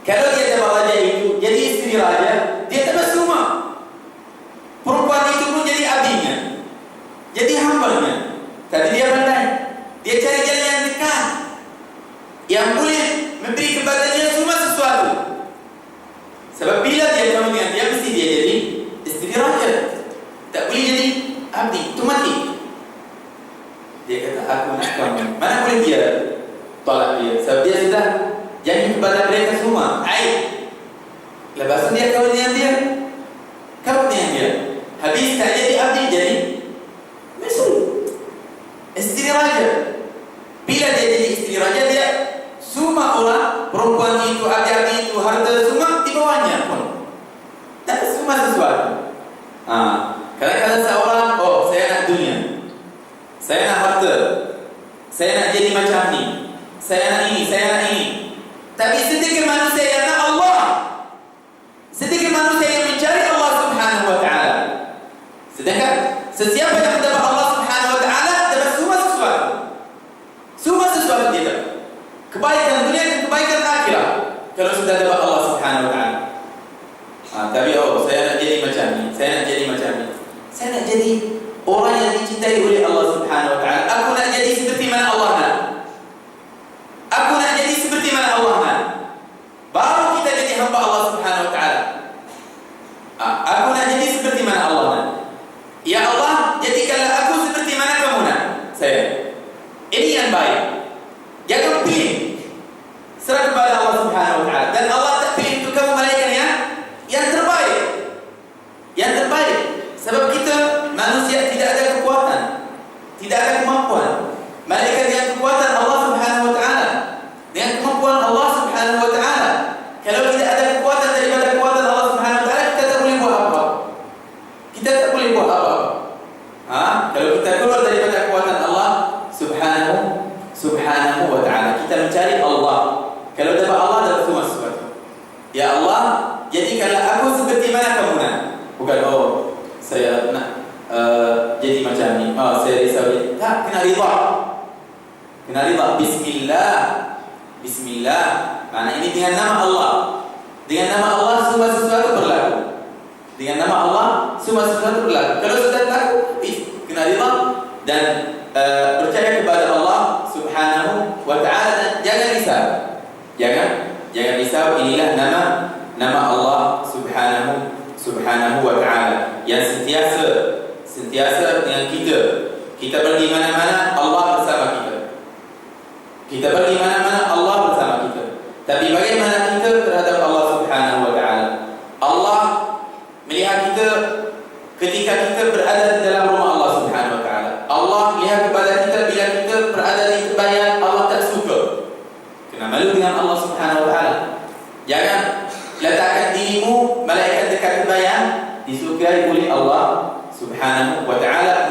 Kalau dia dapat raja itu jadi isteri raja, dia dapat semua. Perempuan itu pun jadi abdinya, jadi hambanya. Tapi dia pandai. Dia cari jalan yang dekat, yang boleh memberi kepadanya semua sesuatu. Sebab bila dia kahwin dengan dia, mesti dia jadi isteri raja. Tak boleh jadi abdi, itu mati. Dia kata, aku nak kamu. Mana boleh dia tolak dia? Sebab dia sudah janji kepada mereka semua. Lepas tu dia kahwin dengan dia. Habis tak jadi abdi, jadi mesul, isteri raja. Bila dia jadi isteri raja, dia semua orang, perempuan itu, abdi-abdi itu, harta semua di bawahnya pun. Tak semua sesuatu. Kadang-kadang seorang, saya nak dunia, saya nak harta, saya nak jadi macam ni, saya nak ini. Tapi sedikit manusia yang nak Allah. jadi orang yang dicintai oleh Allah Subhanahu wa taala. Aku nak jadi seperti mana Allah nak. Aku nak jadi seperti mana Allah nak. Baru kita jadi hamba Allah Subhanahu wa taala. Aku nak jadi seperti mana Allah nak. Ya Allah, jadikanlah aku seperti mana kamu nak saya. Ini yang baik. Jangan pilih. Serah kepada Allah Subhanahu wa taala. Dan Allah tak pilih untuk kamu malaikat yang terbaik. Yang terbaik. Sebab kita manusia tidak ada kekuatan, tidak ada kemampuan. Malaikat dengan kekuatan Allah Subhanahu wa taala. Dengan kemampuan Allah Subhanahu wa taala. Kalau tidak ada kekuatan daripada kekuatan Allah Subhanahu wa taala, kita tak boleh buat apa. Kita tak boleh buat apa. Kalau kita keluar daripada kekuatan Allah Subhanahu wa taala, kita mencari Allah. Kalau dapat Allah, dapat semua sesuatu. Ya Allah, jadikanlah aku seperti mana kamu nak. Bukan saya nak jadi macam ni. Saya risau. Tak, kena rida. Kena rida. Bismillah. Bismillah. Makna ini dengan nama Allah. Dengan nama Allah semua sesuatu berlaku. Dengan nama Allah semua sesuatu berlaku. Kalau sudah berlaku, kena rida dan percaya kepada Allah Subhanahu wa taala dan jangan risau. Jangan risau. Inilah nama Allah Subhanahu wa taala yang sentiasa dengan kita. Kita pergi mana-mana, Allah bersama kita. Kita pergi mana-mana, Allah bersama kita. Tapi bagaimana kita terhadap Allah Subhanahu wa taala? Allah melihat kita ketika kita berada di dalam rumah Allah Subhanahu wa taala. Allah melihat kepada kita bila kita berada di tempat Allah tak suka. Kena malu dengan Allah Subhanahu wa taala. Jangan letakkan dirimu malaikat dekat tempat disukai oleh Allah Subhanahu wa taala.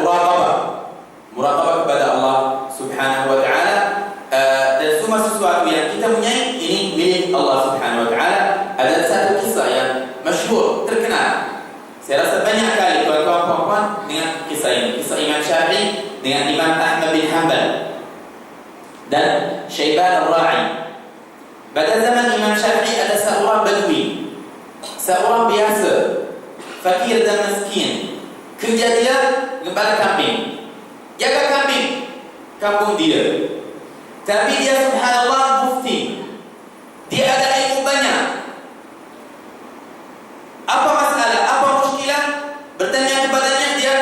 Muraqabah kepada Allah Subhanahu wa taala. Dan semua sesuatu yang kita punya ini milik Allah Subhanahu wa taala. Ada satu kisah yang masyhur, terkenal. Saya rasa banyak kali tuan-tuan puan-puan dengan kisah ini. Kisah Imam Syafi'i dengan Imam Ahmad bin Hanbal dan Syaiban Ar-Ra'i. Pada zaman Imam Syafi'i ada seorang badui, seorang biasa, fakir dan miskin. Kerja dia gembala kambing, jaga kambing kampung dia. Tapi dia subhanallah mufti. Dia ada ilmu banyak. Apa masalah, apa muskilah, bertanya kepadanya, dia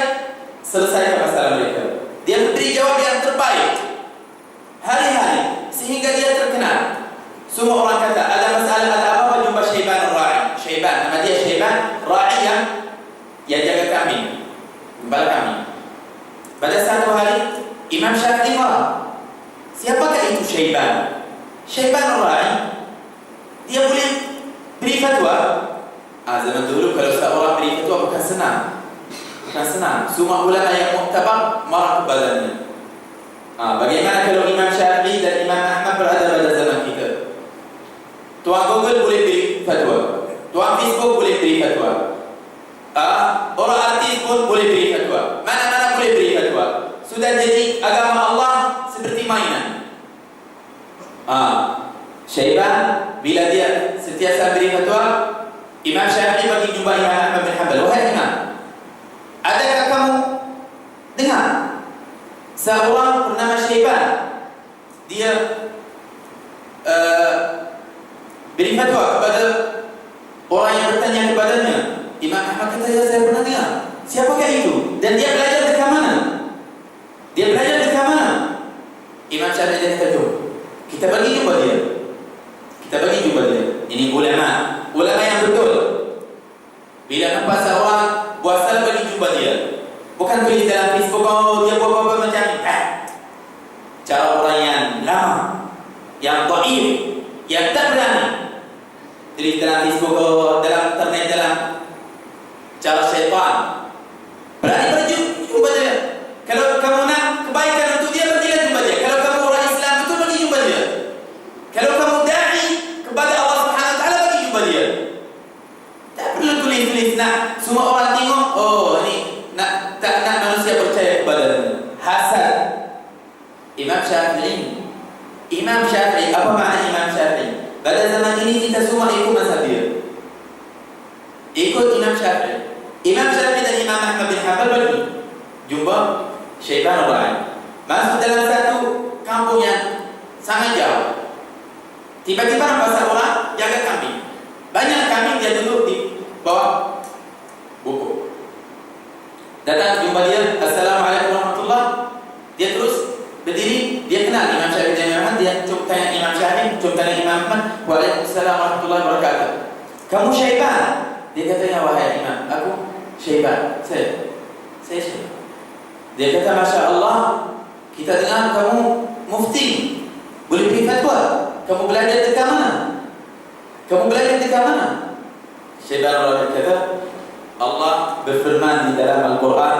selesaikan masalah mereka. Dia memberi jawab yang terbaik hari-hari sehingga dia terkenal. Semua orang kata ada masalah, ada apa-apa, jumpa Syaiban Ar-Ra'i. Syaiban, nama dia Syaiban Ra'i yang jaga kambing, gembala kambing. Pada satu hari Imam Syafi'i marah. Siapakah itu Syaiban? Syaiban Ar-Ra'i. Dia boleh beri fatwa. Zaman dulu kalau seorang beri fatwa bukan senang. Bukan senang. Semua ulama yang muktabar marah kepadanya. Bagaimana kalau Imam Syafi'i dan Imam Ahmad berada pada zaman kita? Tuan Google boleh beri fatwa, tuan Facebook boleh beri fatwa, orang artis pun boleh beri fatwa, mana-mana boleh beri fatwa. Sudah jadi agama Allah seperti mainan. Syaiban bila dia sentiasa beri fatwa, Imam Syafi'i pergi jumpa Imam Ahmad bin Hanbal. Wahai Imam, adakah kamu dengar seorang bernama Syaiban dia beri fatwa kepada orang yang bertanya kepadanya? Imam Ahmad kata, ya saya pernah dengar. Siapakah itu? Dan dia belajar dekat mana? Dia belajar dekat mana? Imam Syafi'i dia kata, kita pergi jumpa dia. Kita pergi jumpa dia. Ini ulama yang betul. Bila nampak seorang buat salah, pergi jumpa dia. Bukan tulis dalam Facebook, dia buat apa-apa macam ni. Cara orang yang lama, yang dhaif, yang tak berani. Tulis dalam Facebook, dalam internet, dalam cara syaitan. Berani pergi jumpa dia. Kalau kamu nak kebaikan untuk dia, pergilah jumpa dia. Kalau kamu orang Islam betul, pergi jumpa dia. Kalau kamu da'i kepada Allah Subhanahu wa taala, pergi jumpa dia. Tak perlu tulis-tulis nak semua orang tengok, ni tak nak manusia percaya kepada hasad. Imam Syafi'i, apa makna Imam Syafi'i? Pada zaman ini kita semua ikut mazhab dia. Ikut Imam Syafi'i. Imam Syafi'i dan Imam Ahmad bin Hanbal pergi. jumpa syaitan orang masuk dalam satu kampung yang sangat jauh. Tiba-tiba nampak seorang jaga kambing. Banyak kambing dia duduk di bawah buku. Datang jumpa dia, Assalamualaikum warahmatullah. Dia terus berdiri, dia kenal Imam Syafi'i dan Imam Ahmad. Dia cuba tanya Imam Syafi'i, cuba tanya Imam Ahmad. Waalaikumsalam warahmatullahi wabarakatuh. Kamu syaitan? Dia kata, ya wahai Imam, aku syaitan. Saya syaitan. Dia kata, Masya Allah, kita dengar kamu mufti, boleh beri fatwa. Kamu belajar dekat mana? Kamu belajar dekat mana? Syaitan Allah kata, Allah berfirman di dalam Al-Quran,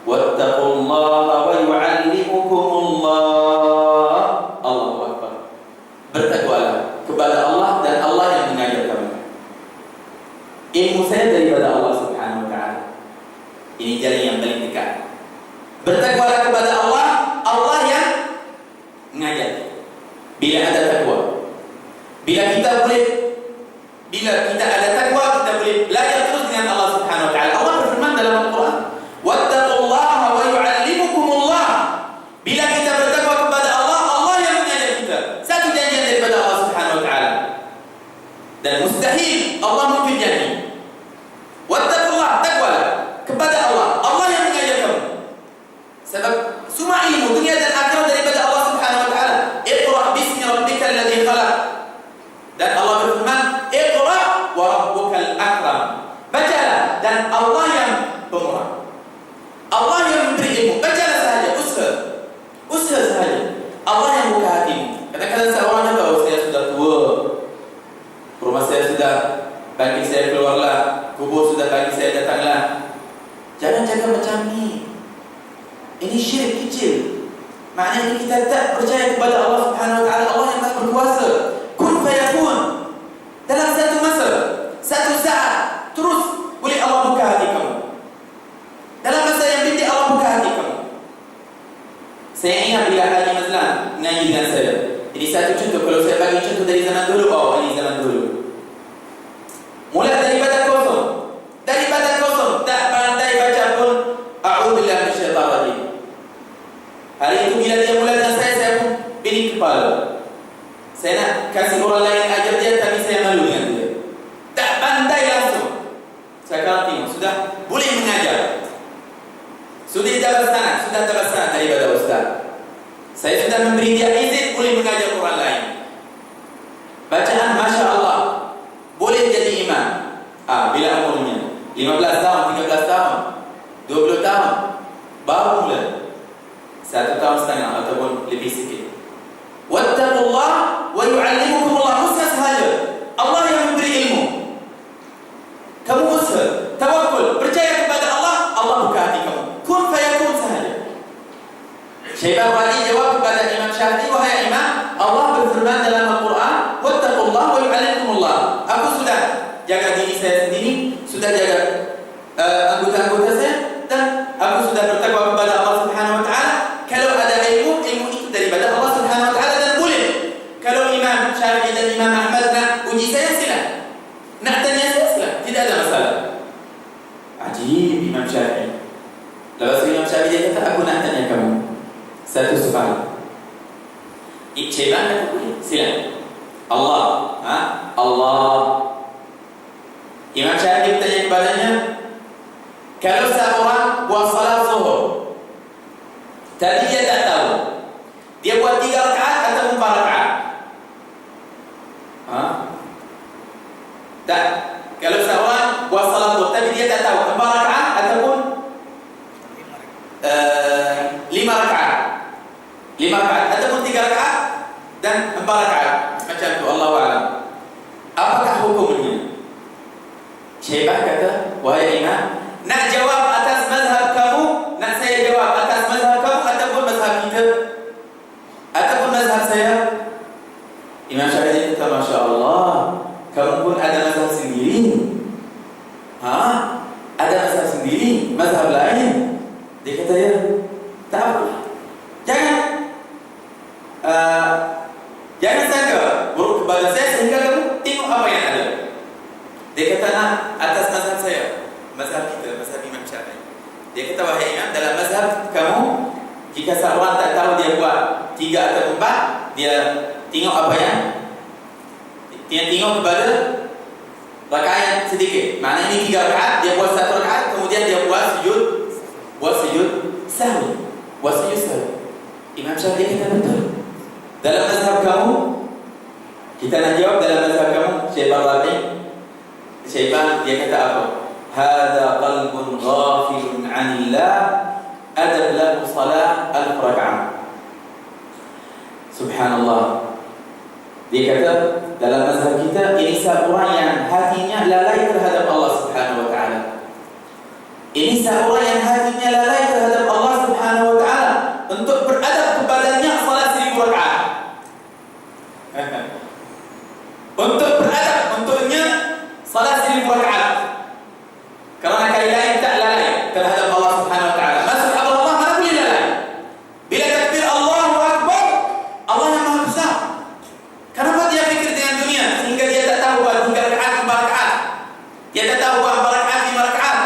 wattaqullaha wa yu'allimukumullah. Allahu Akbar. Bertakwalah kepada Allah dan Allah yang mengajar kamu. Ilmu saya daripada Allah Subhanahu wa ta'ala. Ini jalan yang paling dekat. Bertakwalah kepada Allah, Allah yang mengajar. Bila ada takwa, bila kita ada takwa, kita boleh belajar terus dengan Allah Subhanahu wa ta'ala. Allah berfirman dalam Al-Quran, wattaqullaha wa yu'allimukumullah. Bila kita bertakwa kepada Allah, Allah yang mengajar kita. Satu janjian daripada Allah Subhanahu wa ta'ala. Dan mustahil Allah mungkin janji. Wattaqullah, takwalah kepada Allah, Allah yang mengajar kamu. Sebab semua ilmu dunia dan akhirat daripada Allah Subhanahu wa ta'ala. Iqra bismi rabbikal ladzi khalaq. Dan Allah berfirman, Iqra wa rabbukal akram. Bacalah, dan Allah yang pemurah, Allah yang memberi ilmu. Bacalah sahaja, usaha sahaja. Allah yang buka hatimu. Kadang-kadang seorang kata, oh saya sudah tua, rumah saya sudah bagi saya keluarlah, kubur sudah bagi saya datanglah. Jangan cakap macam ni. Ini syirik kecil. Maknanya kita tak percaya kepada Allah Subhanahu wa ta'ala, Allah yang maha berkuasa. Kun fayakun. Dalam satu masa, satu saat, terus boleh Allah buka hati kamu. Dalam masa yang bintik Allah buka hati kamu. Saya ingat bila Haji Mazlan mengaji dengan saya. Ini satu contoh. Kalau saya bagi contoh dari zaman dulu, oh ini zaman dulu. Mulai daripada kosong. Daripada kosong, tak pandai baca pun, a'udzubillahi minasyaitonir rajim. Hari itu bila dia mulai dengan saya pun bining kepala. Saya nak kasih orang lain ajar dia, tapi saya malu dengan dia. Tak pandai langsung. Sekarang tengok, sudah boleh mengajar. Sudah terlaksana daripada Ustaz. Saya sudah memberi dia izin boleh mengajar orang lain. Bacaan Masya Allah, boleh jadi imam. Bila umurnya 15 tahun, 13 tahun, 20 tahun, baru mulai 1 tahun setengah ataupun lebih sikit. Wattaqullah wa yu'allimukumullah. Usaha sahaja, Allah yang memberi ilmu. Kamu usaha, tawakkul, percaya kepada Allah, Allah buka hati kamu. Kun fayakun sahaja. Syekh Wali jawab kepada Imam Syafi'i, wahai Imam, Allah berfirman dalam Al-Quran, wattaqullah wa yu'allimukumullah. Aku sudah jaga diri saya sendiri, sudah jaga anggota-anggota saya, dan aku sudah bertakwa kepada Allah Subhanahu wa ta'ala. Kalau ada ilmu itu daripada Allah Subhanahu wa ta'ala, dan boleh. Kalau Imam Syafi'i dan Imam Ahmad nak uji saya, sila. Nak tanya saya, sila. Tidak ada masalah. Ajib Imam Syafi'i. Lepas Imam Syafi'i dia kata, aku nak tanya kamu satu soal. Ikcilan kata boleh, sila. Allah, Allah. Imam Syafi'i bertanya kepadanya, kalau seorang buat salat zuhur, tadi dia tak tahu, dia buat 3 rakaat atau 4 rakaat? Tak. Kalau seorang buat salat zuhur, tadi dia tak tahu 4 rakaat ataupun 5 rakaat. 5 rakaat ataupun 3 rakaat dan 4 rakaat. Macam tu, Allahu a'lam. Apakah hukumnya? Syaibah kata, wahai Imam, nak jawab atas mazhab kamu, nak saya jawab atas mazhab kamu ataupun mazhab kita, ataupun mazhab saya? Imam Syafi'i kata, Masya Allah, kamu pun ada mazhab sendiri. Ada mazhab sendiri, mazhab lain. Dia kata, ya, tak apa. Jangan sangka buruk kepada saya sehingga kamu tengok apa yang ada. Dia kata, nak atas mazhab saya, mazhab kita, mazhab Imam Syafi'i. Dia kata, wahai imam, dalam mazhab kamu, jika seorang tak tahu dia buat 3 atau 4, dia tengok apa yang dia tengok kepada rakaat yang sedikit. Maknanya ini 3 rakaat, dia buat 1 rakaat, kemudian dia buat sujud sahwi. Buat sujud sahwi. Imam Syafi'i kata betul. Dalam mazhab kamu, kita nak jawab dalam mazhab kamu, Syaibah dia kata apa? Hadza qalbun ghafilun 'anillah, adab lahu salat 1000 raka'ah. Subhanallah. Dia kata dalam mazhab kita, ini seorang yang hatinya lalai terhadap Allah Subhanahu wa taala. Ini seorang yang hatinya lalai terhadap Allah Subhanahu wa taala untuk beradab kepadanya salat 1000 rakaat. Untuk beradab untuknya salat 1000 rakaat. Kerana kali lain tak lalai terhadap Allah Subhanahu wa taala. Masuk Allah mana boleh lalai? Bila takbir Allahu Akbar, Allah yang Maha Besar. Kenapa dia fikir dengan dunia sehingga dia tak tahu buat 3 rakaat, 4 rakaat? Dia tak tahu buat 4 rakaat, 5 rakaat.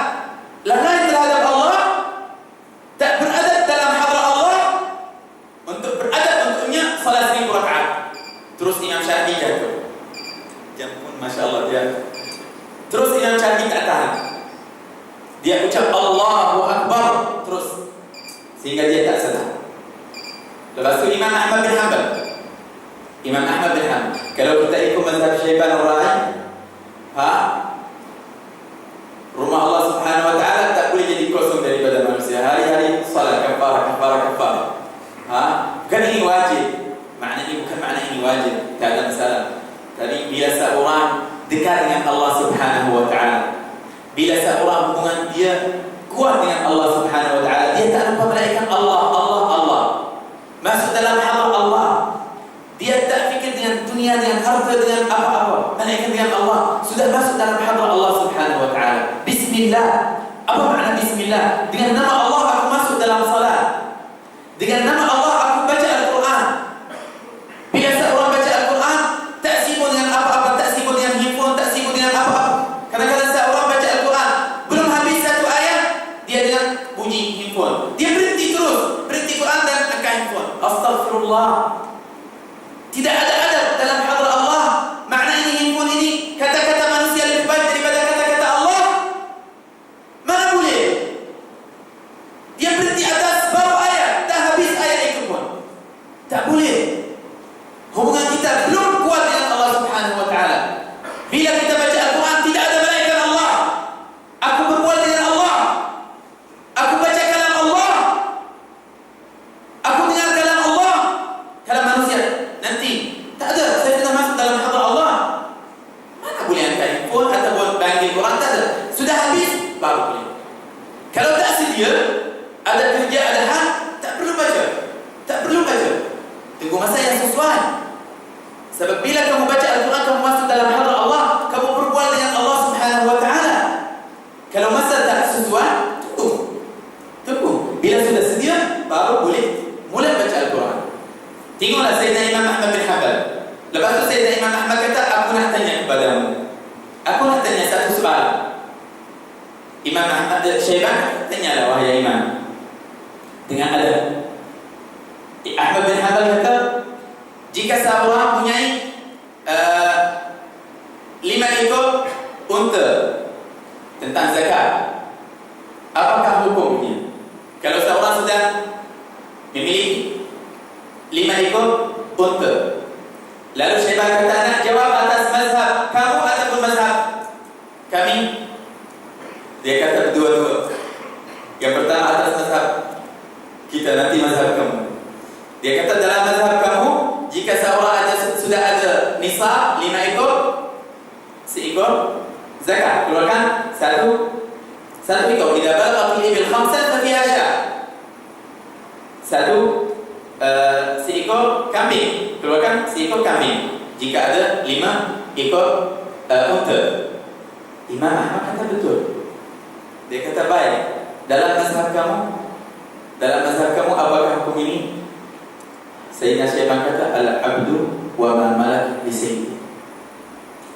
Lalai terhadap Allah, tak beradab dalam hadrat Allah. Untuk beradab untuknya salat 1000 rakaat. Terus Imam Syafi'i jatuh. Jam pun Masya Allah dia. Terus Imam Syafi'i tak tahan. Dia ucap Allahu Akbar terus sehingga dia tak sedar. Lepas itu Imam Ahmad bin Hanbal. Kalau kita ikut mazhab Syaibah Ar-Ra'i, rumah Allah Subhanahu wa taala tak boleh jadi kosong daripada manusia. Hari-hari salat kafarah. Bukan ini wajib. Bukan makna ini wajib. Tak ada masalah. Tapi bila seorang dekat dengan Allah Subhanahu wa taala, bila seorang hubungan dia kuat dengan Allah Subhanahu wa taala, dia tak lupa malaikat Allah. Masuk dalam hadrat Allah. Dia tak fikir dengan dunia, dengan harta, dengan apa-apa. Malaikat dengan Allah. Sudah masuk dalam hadrat Allah Subhanahu wa taala. Bismillah. Apa makna bismillah? Dengan nama Allah aku masuk dalam salat. Dengan nama Allah aku baca Al-Quran. Bila seorang baca Al-Quran, tak sibuk dengan apa-apa, tak sibuk dengan handphone, tak sibuk dengan apa-apa. Kadang-kadang seorang baca Al-Quran, belum habis 1 ayat, dia dengan bunyi handphone. Dia berhenti Quran dan angkat handphone. Astaghfirullah. Tidak ada adab dalam hadrat Allah. Makna ini handphone ini kata-kata manusia lebih baik daripada kata-kata Allah. Mana boleh? Dia berhenti atas baru ayat, dah habis ayat itu pun. Tak boleh. Hubungan kita belum kuat dengan Allah Subhanahu wa taala. Bila kita baca Al-Quran, tidak ada malaikat Allah. Aku berbual dengan Allah. Aku baca kalam Allah. Aku dengar kalam Allah. Kalam manusia nanti tak ada. Saya sudah masuk dalam hadrat Allah. Mana boleh angkat handphone ataupun panggil Quran, tak ada. Sudah habis baru boleh. Kalau tak sedia, ada kerja, ada hal, tak perlu baca. Tunggu masa yang sesuai. Sebab bila kamu baca Al-Quran, kamu masuk dalam hadrat Allah, kamu berbual dengan Allah Subhanahu wa taala. Kalau masa tak sesuai, tunggu. Bila sudah sedia, baru boleh mula baca Al-Quran. Tengoklah Sayyidina Imam Ahmad bin Hanbal. Lepas tu Sayyidina Imam Ahmad kata, aku nak tanya kepadamu. Aku nak tanya satu soal. Imam Ahmad Syaibah, tanyalah wahai Imam. Dengan adab. Ahmad bin Hanbal kata, jika seorang punya 5 ekor unta tentang zakat, apakah hukumnya? Kalau seorang sudah memiliki 5 ekor unta, lalu Syaibah kata, nak jawab atas mazhab kamu ataupun mazhab kami? Dia kata berdua-dua. Yang pertama atas mazhab kita, nanti mazhab kamu. Dia kata dalam mazhab kamu, jika seorang sudah ada nisab 5 ekor, seekor zakat, keluarkan satu ekor. Idza balagha fil ibil 5 fa fiha syah. Seekor kambing, keluarkan seekor kambing. Jika ada 5 ekor unta. Imam Ahmad kata betul. Dia kata baik. Dalam mazhab kamu apakah hukum ini? Sayyidina Syaibah kata, al-abdu wa ma malak li sayyidi.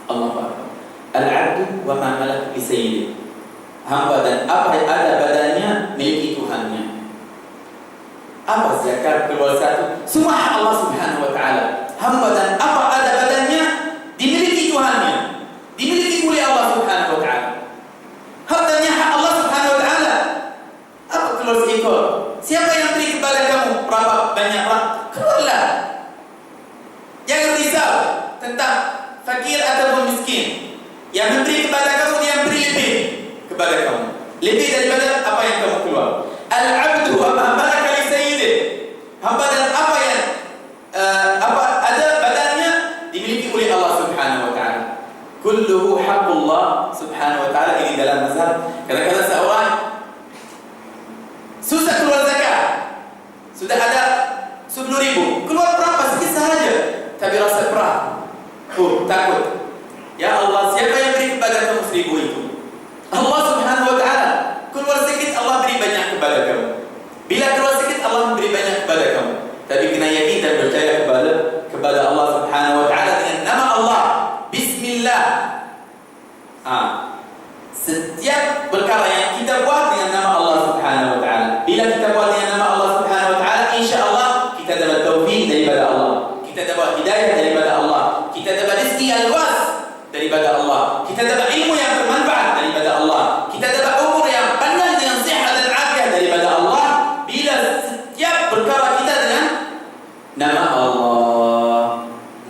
Allahu akbar. Al-abdu wa ma malak li sayyidi. hamba dan apa yang ada badannya miliki Tuhannya. Apa zakat keluar satu? Semua hak Allah Subhanahu wa taala. Hamba dan apa ada badannya dimiliki Tuhannya, dimiliki oleh Allah Subhanahu wa taala. Hartanya hak Allah Subhanahu wa taala. Apa keluar seekor? Siapa yang beri kepada kamu berapa banyak orang? Keluarlah. Jangan risau tentang fakir ataupun miskin. Yang memberi kepada kamu, dia beri lebih kepada kamu, lebih daripada apa yang kamu keluar. Al-abdu wa ma malaka li sayyidih. Hamba dan apa yang apa ada badannya dimiliki oleh Allah Subhanahu wa taala. Kulluhu haqqullah Subhanahu wa taala. Ini dalam mazhab. Kadang-kadang seorang susah keluar zakat, sudah ada 10.000, keluar berapa? Sedikit sahaja, tapi rasa berat. Takut. Ya Allah, siapa yang beri kepada kamu 1.000 itu? Allah Subhanahu wa taala. Keluar sedikit, Allah beri banyak kepada kamu. Bila keluar sedikit, Allah beri banyak kepada kamu. Tapi kena yakin dan percaya kepada Allah Subhanahu wa taala dengan nama Allah. Bismillah. Setiap perkara yang kita buat dengan nama Allah Subhanahu wa taala. Bila kita buat dengan nama Allah Subhanahu wa taala, insya-Allah kita dapat taufik daripada Allah. Kita dapat hidayah daripada Allah. Kita dapat rezeki yang luas daripada Allah. Kita dapat ilmu yang bermanfaat daripada Allah. Kita dapat umur yang panjang dengan sihat dan afiat daripada Allah. Bila setiap perkara kita dengan nama Allah.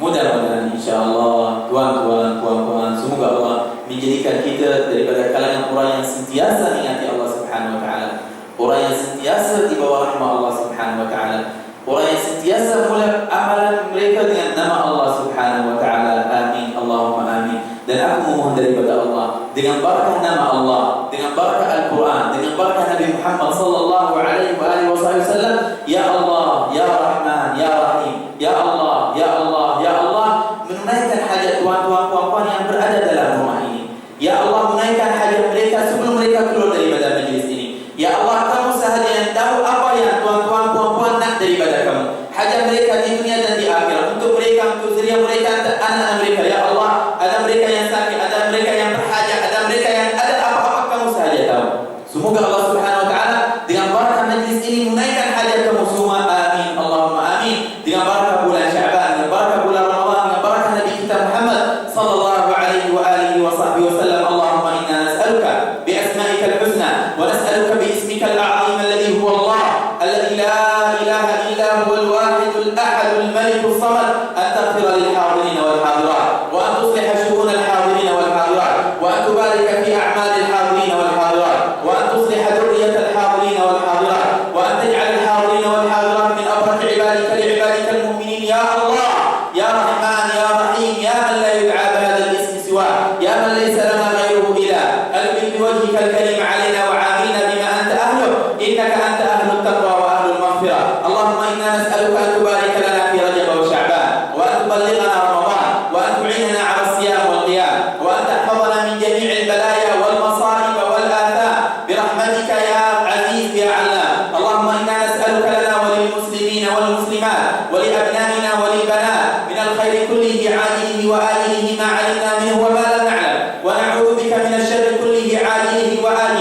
Mudah-mudahan insya-Allah tuan-tuan, puan-puan, semoga Allah menjadikan kita daripada kalangan orang yang sentiasa mengingati Allah Subhanahu wa taala. Orang yang sentiasa di bawah rahmat Allah Subhanahu wa taala. Orang yang sentiasa mulai amalan mereka dengan nama Allah Subhanahu wa taala. Amin. Allahumma amin. Dan aku memohon daripada Allah dengan barakah nama Allah, dengan barakah Al-Quran, dengan barakah Nabi Muhammad sallallahu alaihi wasallam, ya Allah, ya Rahman, ya Rahim, ya Allah, ya Allah, ya Allah, menunaikan hajat tuan-tuan puan-puan yang berada dalam rumah ini. Ya Allah, menunaikan hajat mereka sebelum mereka keluar daripada majlis ini. Ya Allah, kamu sahaja yang tahu apa yang tuan-tuan puan-puan nak daripada kamu. Hajat mereka di dunia dan di akhirat, untuk mereka, untuk zuriat mereka, untuk anak-anak mereka. Ya Allah, ada mereka yang sakit, ada mereka yang berhajat, ada mereka yang ada apa-apa, kamu sahaja tahu. Semoga Allah Subhanahu wa taala dengan barakah majlis ini menunaikan hajat kamu semua. Amin. Allahumma amin. Dengan barakah bulan Sya'ban, dengan barakah bulan Ramadan, dengan barakah Nabi kita Muhammad sallallahu alaihi wa alihi wa sahbihi wasallam. Allahumma inna nas'aluka bi asma'ika al-husna wa nas'aluka bi ismika al-'azim alladhi huwa Allah, alladhi la ilaha illa huwa al-wahid al-ahad al-malik as-samad, an taghfira lil hadirin wal hadirat wa an tusliha shu'un al-hadirin wal hadirat wa an tubarika fi a'mal al-hadirin wal hadirat wa an tusliha dhurriyyat al-hadirin wal hadirat wa an taj'al al-hadirin wal hadirat min abraq 'ibadika li 'ibadika al-mu'minin. Ya Allah, ya Rahman, ya Rahim, ya man la yud'a bi hadha al-ism siwa, ya man laysa lana ghayruhu ilah. Alqi bi wajhika al-karim 'alaina wa 'amilna bima anta ahluh, innaka anta ahlut taqwa wa ahlul maghfirah. Allahumma inna nas'aluka an tubarika lana fi Rajab wa Sya'ban wa an tuballighana Ramadan wa an tu'inana 'ala as-siyam wal qiyam wa an tahfazana min jami'il balaya wal masa'ib wal atham bi rahmatika ya aziz ya 'allam. Allahumma inna nas'aluka lana wa lil muslimina wal muslimat wa li abna'ina wa lil banat min al-khairi kullihi 'ajilihi wa ajilihi ma 'alimna minhu wa ma lam na'lam wa na'udzu bika min asy-syarri kullihi 'ajilihi wa ajilihi